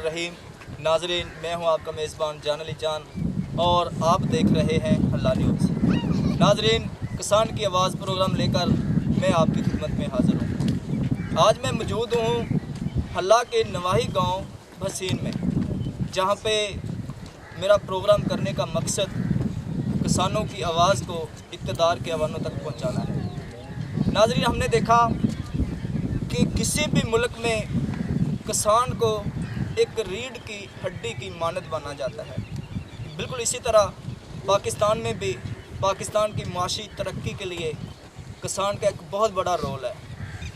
रहीम। नाजरीन, मैं हूं आपका मेज़बान जान अली जान और आप देख रहे हैं हल्ला न्यूज़। नाजरीन, किसान की आवाज़ प्रोग्राम लेकर मैं आपकी खिदमत में हाज़िर हूं। आज मैं मौजूद हूं हल्ला के नवाही गांव भसीन में, जहां पे मेरा प्रोग्राम करने का मकसद किसानों की आवाज़ को इक़्तिदार के ऐवानों तक पहुंचाना है। नाजरीन, हमने देखा कि किसी भी मुल्क में किसान को एक रीढ़ की हड्डी की मानद माना जाता है। बिल्कुल इसी तरह पाकिस्तान में भी पाकिस्तान की माशी तरक्की के लिए किसान का एक बहुत बड़ा रोल है।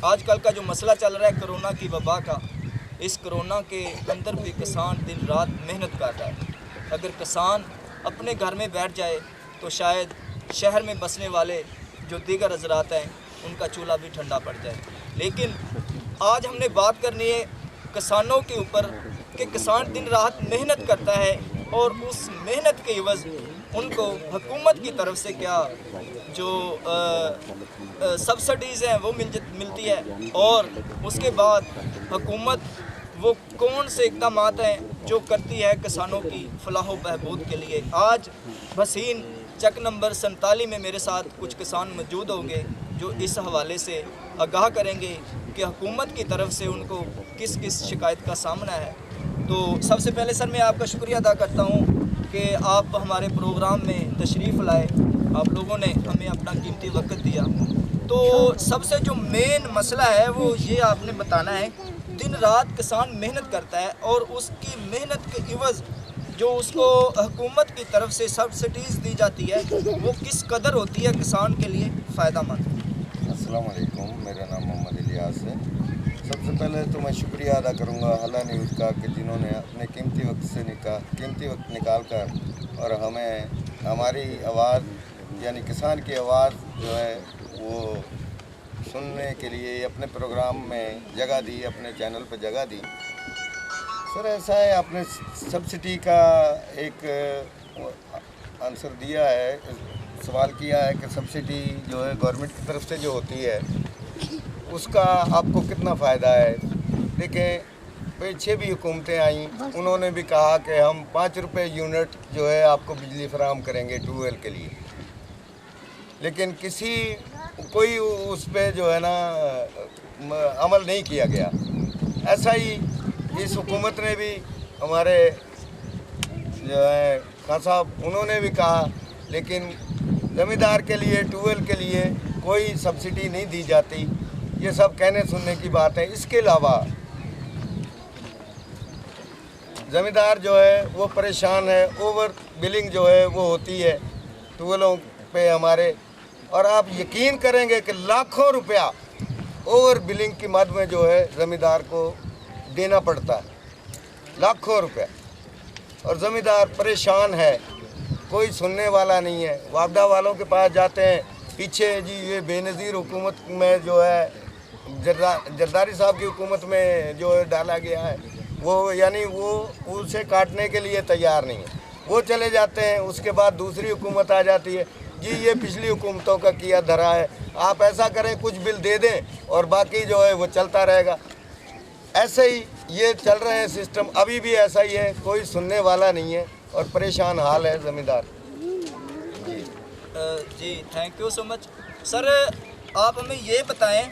आजकल का जो मसला चल रहा है कोरोना की वबा का, इस कोरोना के अंदर भी किसान दिन रात मेहनत कर रहा है। अगर किसान अपने घर में बैठ जाए तो शायद शहर में बसने वाले जो दीगर हज़रात हैं उनका चूल्हा भी ठंडा पड़ जाए। लेकिन आज हमने बात करनी है किसानों के ऊपर कि किसान दिन रात मेहनत करता है और उस मेहनत के एवज़ उनको हुकूमत की तरफ से क्या जो सब्सिडीज़ हैं वो मिलती है, और उसके बाद हुकूमत वो कौन से इक़दाम हैं जो करती है किसानों की फलाह व बहबूद के लिए। आज भसीन चक नंबर 47 में मेरे साथ कुछ किसान मौजूद होंगे जो इस हवाले से आगाह करेंगे कि हुकूमत की तरफ से उनको किस किस शिकायत का सामना है। तो सबसे पहले सर मैं आपका शुक्रिया अदा करता हूँ कि आप हमारे प्रोग्राम में तशरीफ़ लाए, आप लोगों ने हमें अपना कीमती वक्त दिया। तो सबसे जो मेन मसला है वो ये आपने बताना है, दिन रात किसान मेहनत करता है और उसकी मेहनत के इवज़ जो उसको हुकूमत की तरफ से सब्सिडीज़ दी जाती है वो किस कदर होती है किसान के लिए फ़ायदेमंद। अस्सलाम वालेकुम, मेरा नाम मोहम्मद इलियास है। सबसे पहले तो मैं शुक्रिया अदा करूंगा हल्ला न्यूज़ का कि जिन्होंने अपने कीमती वक्त निकाल कर और हमें हमारी आवाज़ यानी किसान की आवाज़ जो है वो सुनने के लिए अपने प्रोग्राम में जगह दी, अपने चैनल पर जगह दी। सर ऐसा है, आपने सब्सिडी का एक आंसर दिया है, सवाल किया है कि सब्सिडी जो है गवर्नमेंट की तरफ से जो होती है उसका आपको कितना फ़ायदा है। देखें, पीछे भी हुकूमतें आईं, उन्होंने भी कहा कि हम 5 रुपये यूनिट जो है आपको बिजली फराहम करेंगे ट्यूबवेल के लिए, लेकिन कोई उस पर जो है ना अमल नहीं किया गया। ऐसा ही इस हुकूमत ने भी हमारे जो है खान साहब उन्होंने भी कहा, लेकिन ज़मींदार के लिए ट्यूबवेल के लिए कोई सब्सिडी नहीं दी जाती। ये सब कहने सुनने की बात है। इसके अलावा ज़मींदार जो है वो परेशान है, ओवर बिलिंग जो है वो होती है ट्यूबवेलों पे हमारे, और आप यकीन करेंगे कि लाखों रुपया ओवर बिलिंग की मद में जो है ज़मींदार को देना पड़ता है, लाखों रुपया, और ज़मींदार परेशान है, कोई सुनने वाला नहीं है। वापडा वालों के पास जाते हैं, पीछे जी ये बेनज़ीर हुकूमत में जो है जरदारी साहब की हुकूमत में जो डाला गया है वो यानी वो उसे काटने के लिए तैयार नहीं है। वो चले जाते हैं, उसके बाद दूसरी हुकूमत आ जाती है, जी ये पिछली हुकूमतों का किया धरा है, आप ऐसा करें कुछ बिल दे दें और बाकी जो है वो चलता रहेगा। ऐसे ही ये चल रहे हैं सिस्टम, अभी भी ऐसा ही है, कोई सुनने वाला नहीं है और परेशान हाल है ज़मींदार। जी thank you so much. Sir आप हमें ये बताएं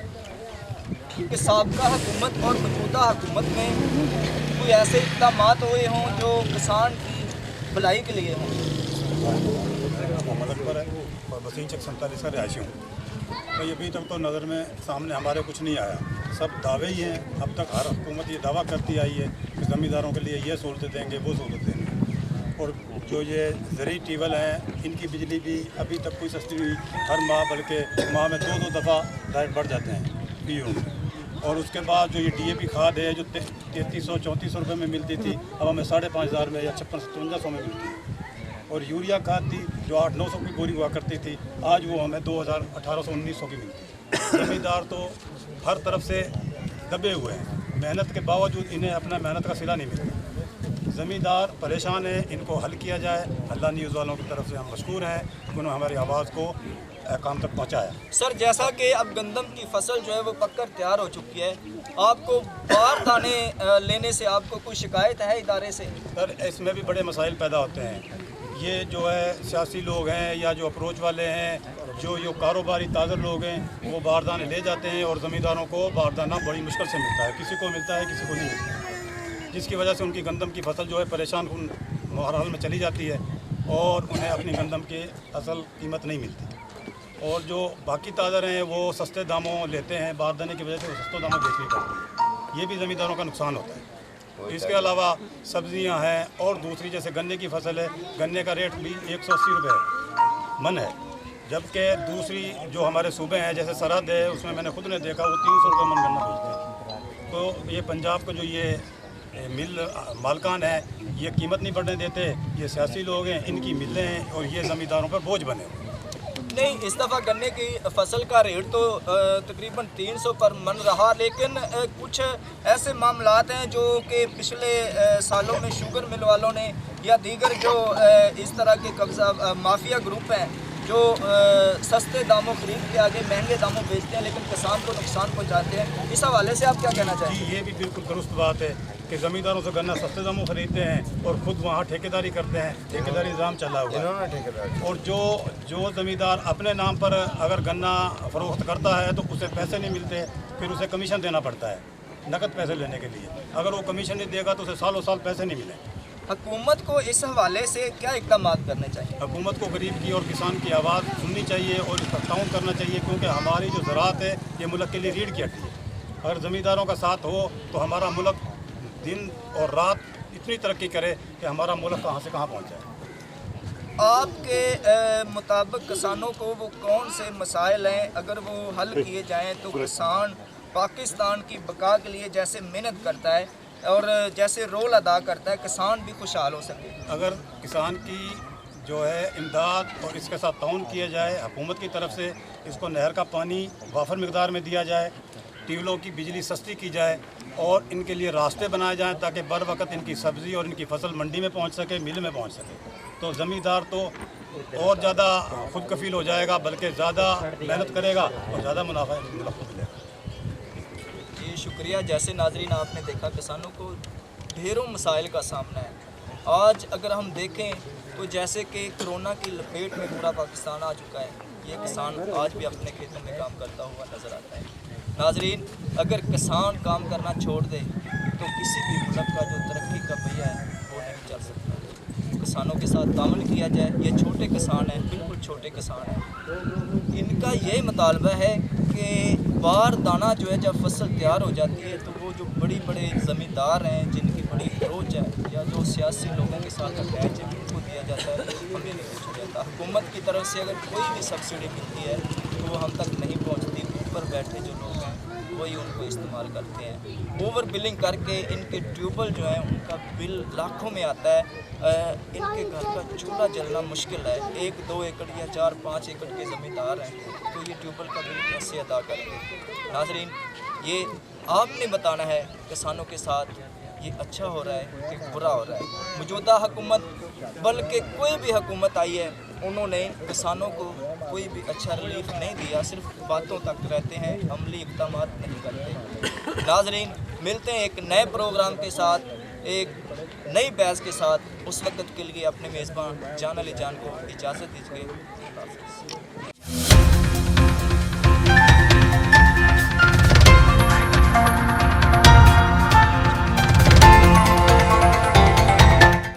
कि साबका हुकूमत और मौजूदा हुकूमत में कोई ऐसे इक़दाम हुए हों जो किसान की भलाई के लिए हों। मोहम्मद अकबर है और भसीन चक 47 का रिहायशी हूँ। तो अभी तक तो नज़र में सामने हमारे कुछ नहीं आया, सब दावे ही हैं। अब तक हर हुकूमत ये दावा करती आई है कि ज़मींदारों के लिए ये सहूलतें देंगे, वो सहूलत देंगे। और जो ये ज़रूरी ट्यूबवेल हैं इनकी बिजली भी अभी तक कोई सस्ती नहीं, हर माह बल्कि माह में 2-2 दफ़ा डायरेक्ट बढ़ जाते हैं पीओ में। और उसके बाद जो ये DAP खाद है जो 3300-3400 रुपये में मिलती थी, अब हमें 5500 में या 5600-5700 में मिलती है। और यूरिया खाद थी जो 800-900 की बोरी हुआ करती थी, आज वो हमें 2000, 1800-1900 की मिलती है। ज़मींदार तो हर तरफ से दबे हुए हैं, मेहनत के बावजूद इन्हें अपना मेहनत का सिला नहीं मिलता। ज़मींदार परेशान है, इनको हल किया जाए। हल्ला न्यूज़ वालों की तरफ से हम मशकूर हैं, उन्होंने हमारी आवाज़ को काम तक पहुँचाया। सर जैसा कि अब गंदम की फसल जो है वो पककर तैयार हो चुकी है, आपको बारदाने लेने से आपको कोई शिकायत है इदारे से? सर इसमें भी बड़े मसाइल पैदा होते हैं। ये जो है सियासी लोग हैं या जो अप्रोच वाले हैं, जो कारोबारी ताजर लोग हैं, वो बारदाने ले जाते हैं और ज़मींदारों को बारदाना बड़ी मुश्किल से मिलता है, किसी को मिलता है किसी को नहीं मिलता, जिसकी वजह से उनकी गंदम की फसल जो है परेशान कुन माहौल में चली जाती है और उन्हें अपनी गंदम की असल कीमत नहीं मिलती। और जो बाकी ताजर हैं वो सस्ते दामों लेते हैं, बारदाने की वजह से वो सस्ते दामों बेचनी पड़ती है, ये भी ज़मींदारों का नुकसान होता है। इसके अलावा सब्जियां हैं और दूसरी जैसे गन्ने की फसल है, गन्ने का रेट भी 180 रुपये मन है, जबकि दूसरी जो हमारे सूबे हैं जैसे सरहद है उसमें मैंने खुद ने देखा वो 300 रुपये मन गन्ना बेचते हैं। तो ये पंजाब का जो ये मिल मालकान है ये कीमत नहीं बढ़ने देते, ये सियासी लोग हैं, इनकी मिलें हैं और ये ज़मींदारों पर बोझ बने हुए। नहीं, इस दफ़ा गन्ने की फसल का रेट तो तकरीबन 300 पर मन रहा, लेकिन कुछ ऐसे मामलात हैं जो कि पिछले सालों में शुगर मिल वालों ने या दीगर जो इस तरह के कब्ज़ा माफिया ग्रुप हैं जो सस्ते दामों खरीद के आगे महंगे दामों बेचते हैं लेकिन किसान को नुकसान पहुंचाते हैं। इस हवाले से आप क्या कहना चाहेंगे? जी ये भी बिल्कुल दुरुस्त बात है कि ज़मींदारों से गन्ना सस्ते दामों खरीदते हैं और ख़ुद वहाँ ठेकेदारी करते हैं, ठेकेदारी निज़ाम चला हुआ है। और जो ज़मींदार अपने नाम पर अगर गन्ना फ़रोख्त करता है तो उसे पैसे नहीं मिलते, फिर उसे कमीशन देना पड़ता है नकद पैसे लेने के लिए। अगर वो कमीशन नहीं देगा तो उसे सालों साल पैसे नहीं मिले। हुकूमत को इस हवाले से क्या इक़दाम करने चाहिए? हुकूमत को गरीब की और किसान की आवाज़ सुननी चाहिए और इस पर ताउन करना चाहिए, क्योंकि हमारी जो ज़राअत है ये मुल्क के लिए रीढ़ की हड्डी है। अगर ज़मींदारों का साथ हो तो हमारा मुल्क दिन और रात इतनी तरक्की करे कि हमारा मुल्क कहाँ से कहाँ पहुँच जाए। आपके मुताबिक किसानों को वो कौन से मसाइल हैं अगर वो हल किए जाएँ तो किसान पाकिस्तान की बका के लिए जैसे मेहनत करता है और जैसे रोल अदा करता है किसान भी खुशहाल हो सके? अगर किसान की जो है इमदाद और इसके साथ ताउन किया जाए, हुकूमत की तरफ से इसको नहर का पानी वाफर मिकदार में दिया जाए, ट्यूबवेलों की बिजली सस्ती की जाए और इनके लिए रास्ते बनाए जाएँ ताकि बर वक्त इनकी सब्ज़ी और इनकी फसल मंडी में पहुँच सके, मिल में पहुँच सके, तो ज़मींदार तो और ज़्यादा खुद कफील हो जाएगा, बल्कि ज़्यादा मेहनत करेगा और ज़्यादा मुनाफा मिलेगा। शुक्रिया। जैसे नाजरीन आपने देखा किसानों को ढेरों मसाइल का सामना है। आज अगर हम देखें तो जैसे कि कोरोना की लपेट में पूरा पाकिस्तान आ चुका है, ये किसान आज भी अपने खेतों में काम करता हुआ नज़र आता है। नाजरीन अगर किसान काम करना छोड़ दे तो किसी भी मुल्क का जो तरक्की का पहिया है वो नहीं चल सकता। किसानों के साथ तामल किया जाए, ये छोटे किसान हैं, बिल्कुल छोटे किसान हैं, इनका यही मुतालबा है कि बारदाना जो है जब फसल तैयार हो जाती है तो वो जो बड़े ज़मींदार हैं जिनकी बड़ी अप्रोच है या जो सियासी लोगों के साथ अटैच है उनको दिया जाता है, हमें नहीं पूछा जाता। हुकूमत की तरफ से अगर कोई भी सब्सिडी मिलती है तो वो हम तक नहीं पहुंचती, ऊपर बैठे जो लोग हैं वही उनको इस्तेमाल करते हैं। ओवर बिलिंग करके इनके ट्यूबवेल जो हैं उनका बिल लाखों में आता है। इनके घर का चूल्हा जलना मुश्किल है। 1-2 एकड़ या 4-5 एकड़ के ज़मींदार हैं तो ये ट्यूबवेल का बिल कैसे अदा करेंगे? नाजरीन ये आपने बताना है किसानों के साथ ये अच्छा हो रहा है कि बुरा हो रहा है। मौजूदा हुकूमत बल्कि कोई भी हुकूमत आई है उन्होंने किसानों को कोई भी अच्छा रिलीफ नहीं दिया, सिर्फ बातों तक रहते हैं, अमली इक़दाम नहीं करते। नाजरीन मिलते हैं एक नए प्रोग्राम के साथ, एक नई बहस के साथ। उस वक्त के लिए अपने मेज़बान जान अली जान को इजाज़त दीजिए।